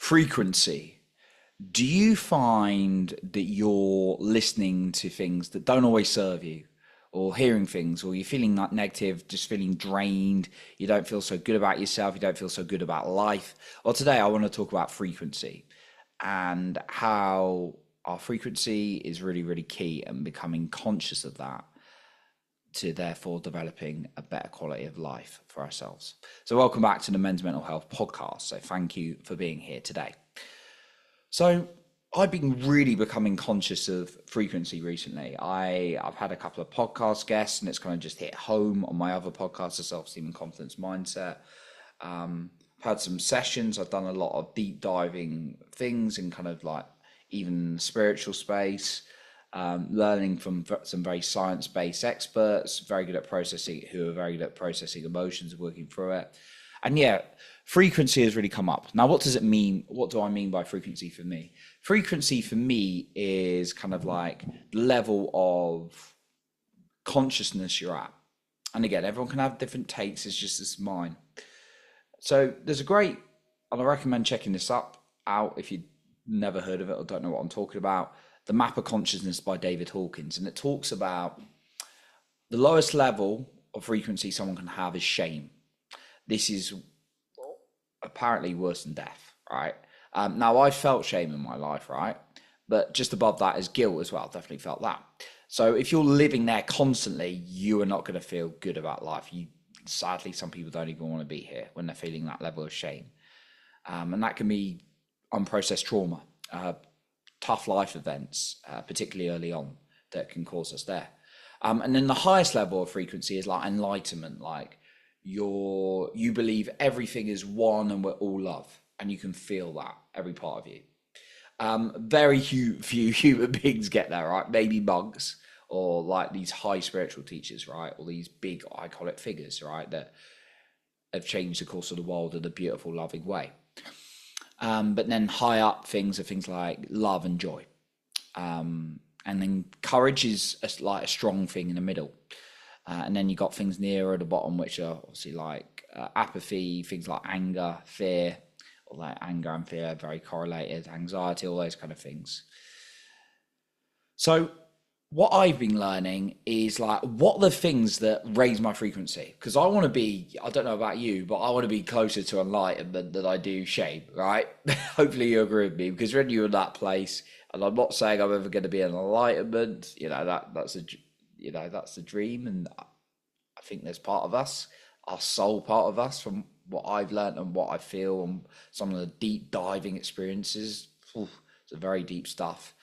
Frequency. Do you find that you're listening to things that don't always serve you, or hearing things, or you're feeling like negative, just feeling drained, you don't feel so good about yourself, you don't feel so good about life? Well, today I want to talk about frequency and how our frequency is really, really key, and becoming conscious of that to therefore developing a better quality of life for ourselves. So welcome back to the Men's Mental Health Podcast. So thank you for being here today. So I've been really becoming conscious of frequency recently. I've had a couple of podcast guests, and it's kind of just hit home on my other podcasts, the Self-Esteem and Confidence Mindset. I've had some sessions. I've done a lot of deep diving things in kind of like even spiritual space, learning from some very science-based experts, who are very good at processing emotions and working through it. And yeah, frequency has really come up. Now, what does it mean? What do I mean by frequency for me? Frequency for me is kind of like the level of consciousness you're at. And again, everyone can have different takes. It's just this mine. So there's and I recommend checking this out if you've never heard of it or don't know what I'm talking about. The Map of Consciousness by David Hawkins. And it talks about the lowest level of frequency someone can have is shame. This is apparently worse than death, right? Now, I've felt shame in my life, right? But just above that is guilt as well. Definitely felt that. So if you're living there constantly, you are not going to feel good about life. Sadly, some people don't even want to be here when they're feeling that level of shame. And that can be unprocessed trauma, tough life events, particularly early on, that can cause us there. And then the highest level of frequency is like enlightenment, like you believe everything is one and we're all love, and you can feel that every part of you. Very few human beings get there, right? Maybe monks or like these high spiritual teachers, right? Or these big iconic figures, right? That have changed the course of the world in a beautiful, loving way. But then high up things are things like love and joy. And then courage is like a strong thing in the middle. And then you got things nearer the bottom, which are obviously like apathy, things like anger, fear, or like anger and fear are very correlated, anxiety, all those kind of things. So what I've been learning is like, what are the things that raise my frequency? Because I want to be, I don't know about you, but I want to be closer to enlightenment than I do shame, right? Hopefully you agree with me, because when you're in that place, and I'm not saying I'm ever going to be in enlightenment, that's the dream. And I think there's part of us, our soul part of us, from what I've learned and what I feel and some of the deep diving experiences. It's very deep stuff.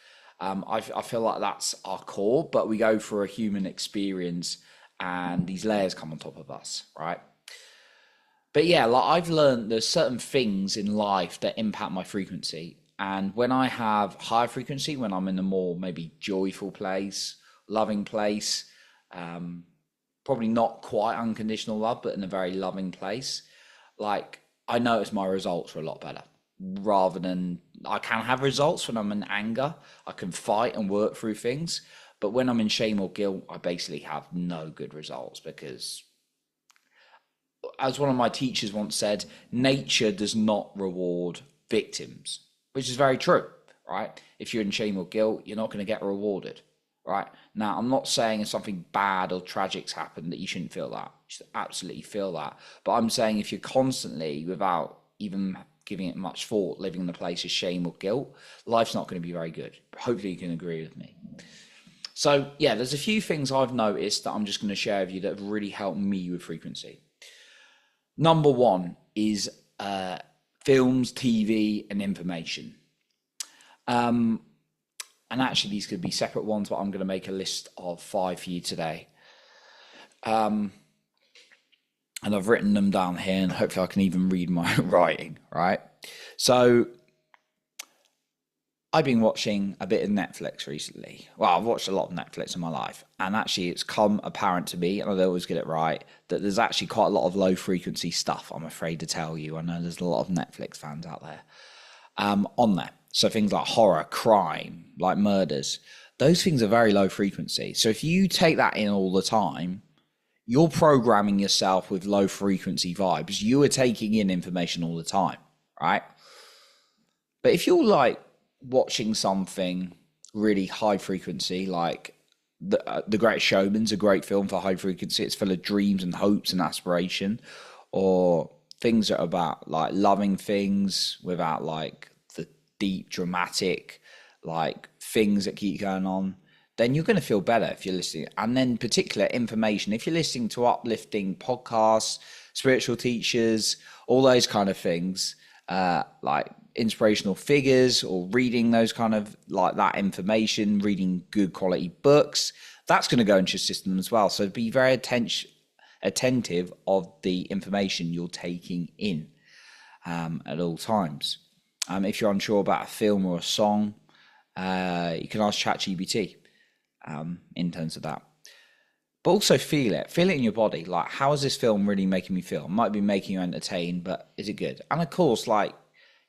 I feel like that's our core, but we go through a human experience and these layers come on top of us, right? But yeah, like I've learned there's certain things in life that impact my frequency. And when I have high frequency, when I'm in a more maybe joyful place, loving place, probably not quite unconditional love, but in a very loving place, like I notice my results are a lot better. Rather than, I can have results when I'm in anger, I can fight and work through things, but when I'm in shame or guilt, I basically have no good results, because as one of my teachers once said, nature does not reward victims, which is very true, right? If you're in shame or guilt, you're not going to get rewarded, right? Now, I'm not saying if something bad or tragic's happened that you shouldn't feel that. You should absolutely feel that. But I'm saying if you're constantly, without even giving it much thought, living in a place of shame or guilt, life's not going to be very good. Hopefully you can agree with me. So yeah, there's a few things I've noticed that I'm just going to share with you that have really helped me with frequency. Number one is films, TV, and information. And actually these could be separate ones, but I'm going to make a list of 5 for you today. And I've written them down here, and hopefully I can even read my writing, right? So I've been watching a bit of Netflix recently. Well, I've watched a lot of Netflix in my life, and actually it's come apparent to me, and I don't always get it right, that there's actually quite a lot of low frequency stuff, I'm afraid to tell you. I know there's a lot of Netflix fans out there on there. So things like horror, crime, like murders, those things are very low frequency. So if you take that in all the time, you're programming yourself with low frequency vibes. You are taking in information all the time, right? But if you're like watching something really high frequency, like the Great Showman's a great film for high frequency. It's full of dreams and hopes and aspiration, or things that are about like loving things without like the deep dramatic like things that keep going on. Then you're going to feel better if you're listening. And then particular information, if you're listening to uplifting podcasts, spiritual teachers, all those kind of things, like inspirational figures, or reading those kind of like that information, reading good quality books, that's going to go into your system as well. So be very attentive of the information you're taking in at all times. If you're unsure about a film or a song, you can ask ChatGPT in terms of that. But also feel it in your body. Like, how is this film really making me feel? It might be making you entertained, but is it good? And of course, like,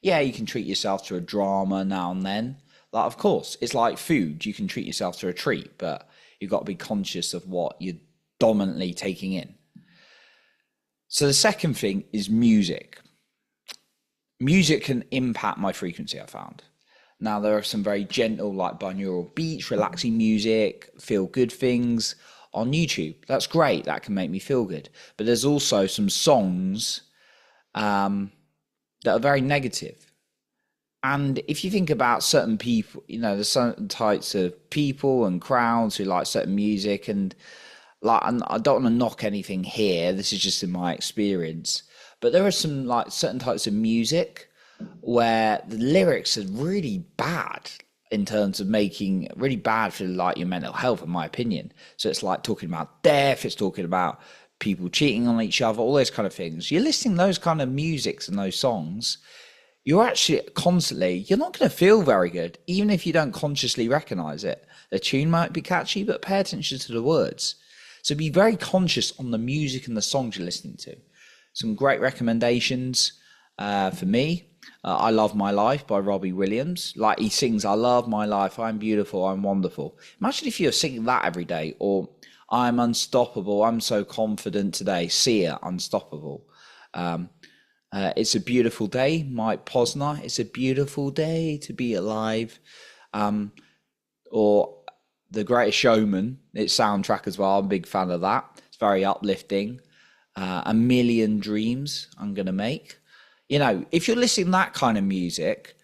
yeah, you can treat yourself to a drama now and then. Like, of course, it's like food. You can treat yourself to a treat, but you've got to be conscious of what you're dominantly taking in. So the second thing is music. Music can impact my frequency, I found. Now, there are some very gentle, like binaural beats, relaxing music, feel good things on YouTube. That's great. That can make me feel good. But there's also some songs that are very negative. And if you think about certain people, there's certain types of people and crowds who like certain music, and like, and I don't want to knock anything here. This is just in my experience. But there are some like certain types of music where the lyrics are really bad in terms of making really bad for like your mental health, in my opinion. So it's like talking about death, it's talking about people cheating on each other, all those kind of things. You're listening to those kind of musics and those songs, you're actually constantly, you're not going to feel very good, even if you don't consciously recognize it. The tune might be catchy, but pay attention to the words. So be very conscious on the music and the songs you're listening to. Some great recommendations for me. I Love My Life by Robbie Williams. Like, he sings, I love my life, I'm beautiful, I'm wonderful. Imagine if you're singing that every day. Or I'm unstoppable, I'm so confident today. Sia, Unstoppable. It's a Beautiful Day, Mike Posner. It's a beautiful day to be alive. Or The Greatest Showman, its soundtrack as well. I'm a big fan of that. It's very uplifting. A Million Dreams I'm going to make. If you're listening to that kind of music,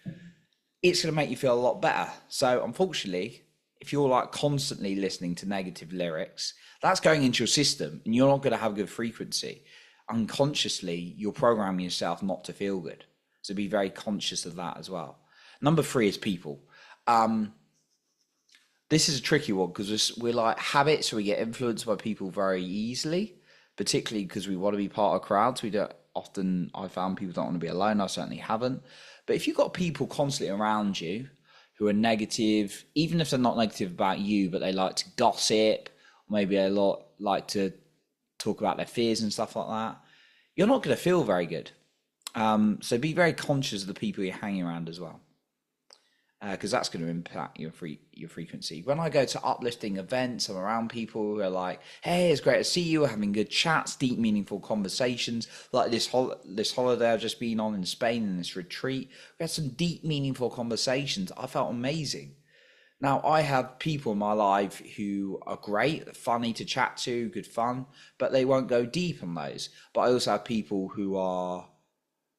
it's going to make you feel a lot better. So unfortunately, if you're like constantly listening to negative lyrics, that's going into your system and you're not going to have a good frequency. Unconsciously, you're programming yourself not to feel good. So be very conscious of that as well. Number 3 is people. This is a tricky one because we're like habits, so we get influenced by people very easily, particularly because we want to be part of crowds. We don't often, I found people don't want to be alone. I certainly haven't. But if you've got people constantly around you who are negative, even if they're not negative about you, but they like to gossip, or maybe a lot like to talk about their fears and stuff like that, you're not going to feel very good. So be very conscious of the people you're hanging around as well, because that's going to impact your frequency. When I go to uplifting events, I'm around people who are like, "Hey, it's great to see you. We're having good chats, deep, meaningful conversations." Like this holiday I've just been on in Spain, in this retreat, we had some deep, meaningful conversations. I felt amazing. Now, I have people in my life who are great, funny to chat to, good fun, but they won't go deep on those. But I also have people who are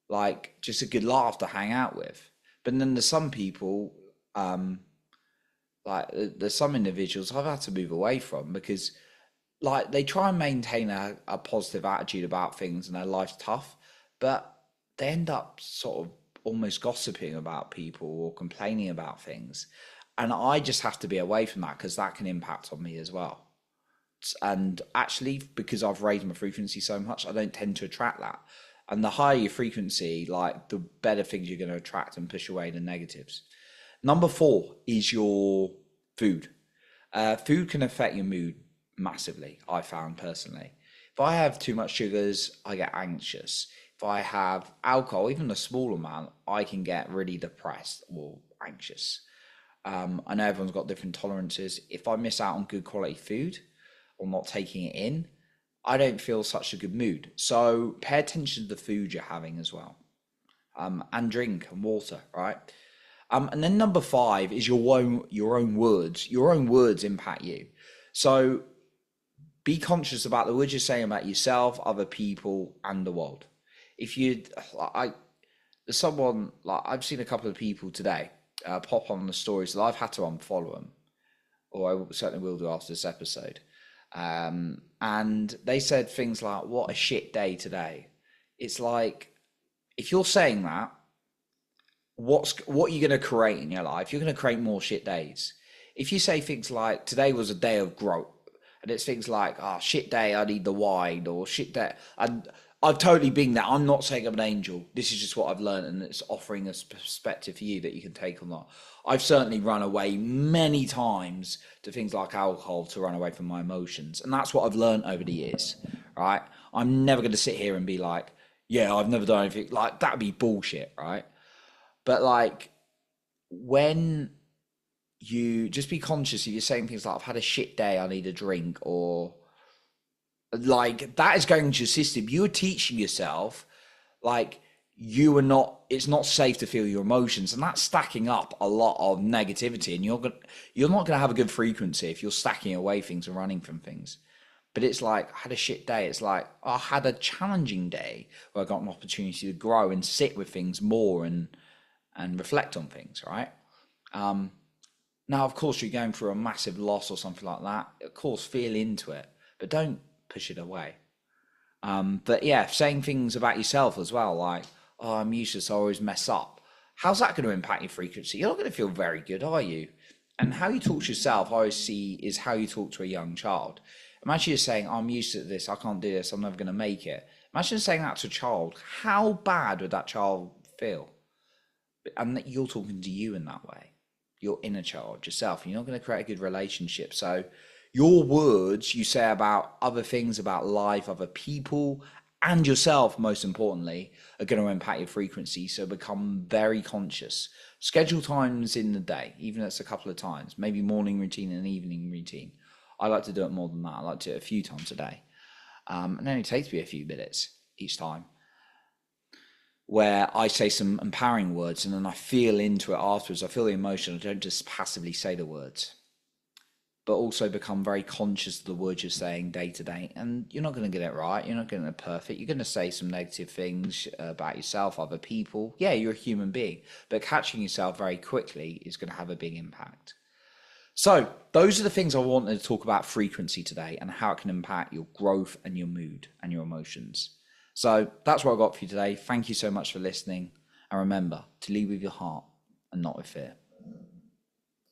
like just a good laugh to hang out with. But then there's some people, like there's some individuals I've had to move away from because like they try and maintain a positive attitude about things and their life's tough, but they end up sort of almost gossiping about people or complaining about things. And I just have to be away from that because that can impact on me as well. And actually, because I've raised my frequency so much, I don't tend to attract that. And the higher your frequency, like the better things you're going to attract and push away the negatives. Number 4 is your food. Food can affect your mood massively, I found personally. If I have too much sugars, I get anxious. If I have alcohol, even a small amount, I can get really depressed or anxious. I know everyone's got different tolerances. If I miss out on good quality food or not taking it in, I don't feel such a good mood. So pay attention to the food you're having as well. and drink and water, right? And then number five is your own words. Your own words impact you. So be conscious about the words you're saying about yourself, other people, and the world. If you, I, there's someone like I've seen a couple of people today pop on the stories that I've had to unfollow them, or I certainly will do after this episode. And they said things like, "What a shit day today." It's like if you're saying that, what are you going to create in your life? You're going to create more shit days. If you say things like, "Today was a day of growth," and it's things like, "Oh, shit day, I need the wine," or "Shit day," and I've totally been that. I'm not saying I'm an angel. This is just what I've learned, and it's offering a perspective for you that you can take on that. I've certainly run away many times to things like alcohol to run away from my emotions, and that's what I've learned over the years. Right? I'm never going to sit here and be like, "Yeah, I've never done anything like that'd be bullshit," right? But like when you just be conscious if you're saying things like, "I've had a shit day, I need a drink," or like that is going into your system. You are teaching yourself like you are not, it's not safe to feel your emotions, and that's stacking up a lot of negativity, and you're not gonna have a good frequency if you're stacking away things and running from things. But it's like, I had a shit day. It's like, I had a challenging day where I got an opportunity to grow and sit with things more and reflect on things, right? Um, Now, of course, you're going through a massive loss or something like that. Of course, feel into it, but don't push it away. But yeah, saying things about yourself as well, like, "Oh, I'm useless, I always mess up." How's that going to impact your frequency? You're not going to feel very good, are you? And how you talk to yourself, I always see, is how you talk to a young child. Imagine you're saying, "I'm used to this, I can't do this, I'm never going to make it." Imagine saying that to a child. How bad would that child feel? And that you're talking to you in that way, your inner child, yourself. You're not going to create a good relationship. So your words you say about other things, about life, other people, and yourself, most importantly, are going to impact your frequency. So become very conscious. Schedule times in the day, even if it's a couple of times, maybe morning routine and evening routine. I like to do it more than that. I like to do it a few times a day. And it only takes me a few minutes each time, where I say some empowering words and then I feel into it afterwards. I feel the emotion. I don't just passively say the words, but also become very conscious of the words you're saying day to day. And you're not going to get it right. You're not going to get it perfect. You're going to say some negative things about yourself, other people. Yeah, you're a human being, but catching yourself very quickly is going to have a big impact. So those are the things I wanted to talk about frequency today and how it can impact your growth and your mood and your emotions. So that's what I got for you today. Thank you so much for listening. And remember to lead with your heart and not with fear.